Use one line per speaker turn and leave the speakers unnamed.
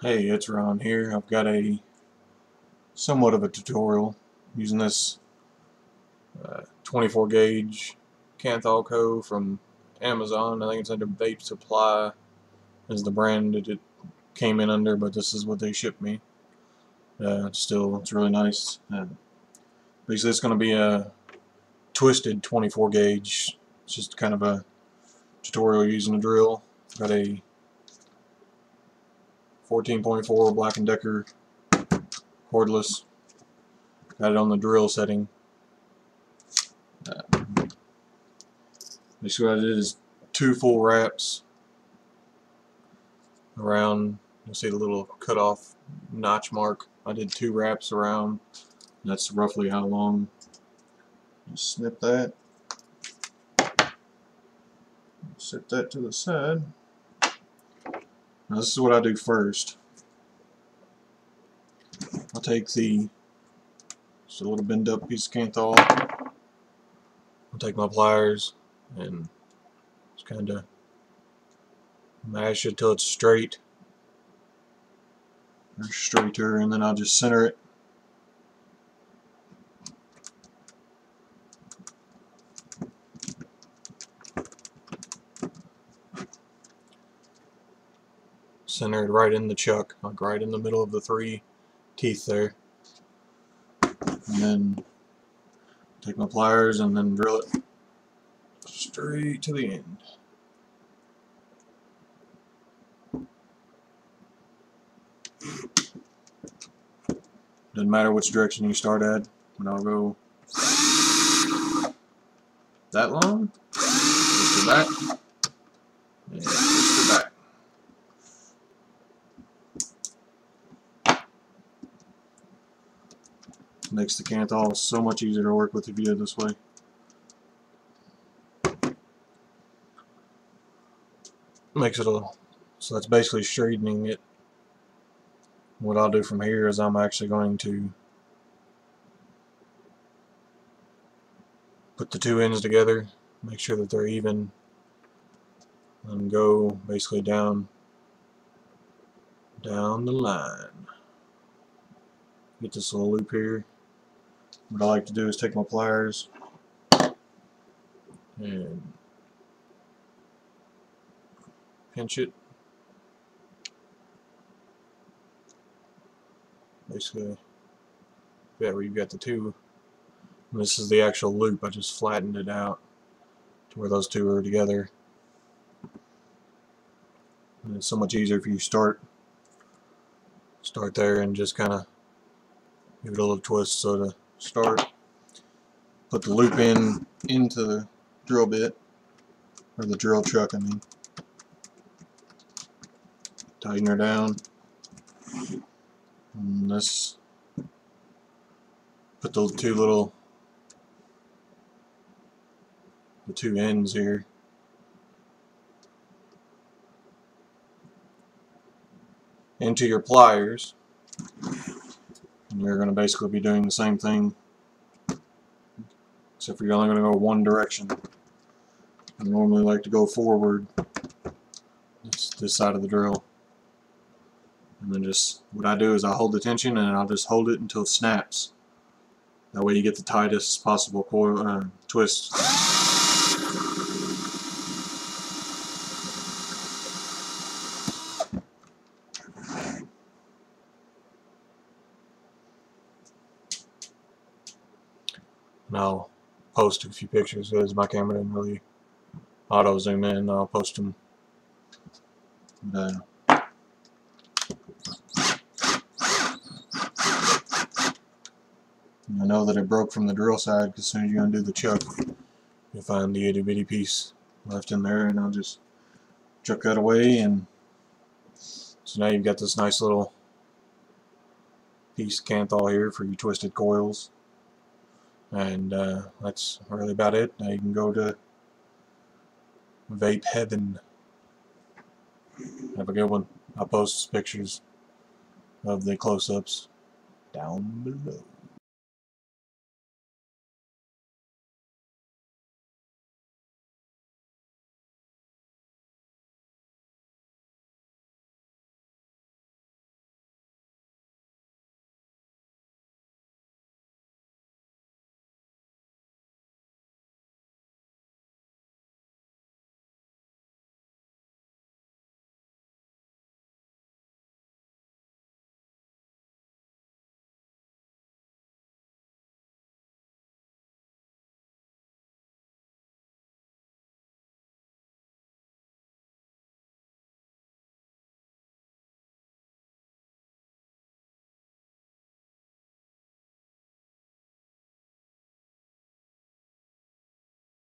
Hey, it's Ron here. I've got a somewhat of a tutorial using this 24 gauge Kanthal Co. from Amazon. I think it's under Vape Supply is the brand that it came in under, but this is what they shipped me. Still, it's really nice. Basically, it's going to be a twisted 24 gauge. It's just kind of a tutorial using a drill. Got a 14.4 Black & Decker cordless. Got it on the drill setting. Basically what I did is 2 full wraps around, you'll see the little cutoff notch mark. I did 2 wraps around. That's roughly how long. Just snip that. Set that to the side. Now this is what I do first. I'll take just a little bend up piece of Kanthal. I'll take my pliers and just kind of mash it till it's straight or straighter, and then I'll just center it. Center it right in the chuck, like right in the middle of the 3 teeth there. And then take my pliers and then drill it straight to the end. Doesn't matter which direction you start at, but I'll go that long, push the back, and push the back. Makes the Kanthal so much easier to work with if you do it this way. Makes it so that's basically straightening it. What I'll do from here is I'm actually going to put the 2 ends together, make sure that they're even, and go basically down the line. Get this little loop here. What I like to do is take my pliers and pinch it. Basically, yeah, where you've got the 2. And this is the actual loop. I just flattened it out to where those 2 are together. And it's so much easier if you start there and just kind of give it a little twist. So to start, put the loop into the drill bit, or the drill chuck, I mean. Tighten her down. And this, put the 2 ends here. Into your pliers. And you're going to basically be doing the same thing, except for you're only going to go one direction. I normally like to go forward. It's this side of the drill. And then just, what I do is I hold the tension and I'll just hold it until it snaps. That way you get the tightest possible coil, twist. And I'll post a few pictures because my camera didn't really auto zoom in. I'll post them. I know that it broke from the drill side because as soon as you undo the chuck, you'll find the itty bitty piece left in there, and I'll just chuck that away. And so now you've got this nice little piece of Kanthal here for your twisted coils. And that's really about it. Now you can go to Vape Heaven. Have a good one. I'll post pictures of the close-ups down below.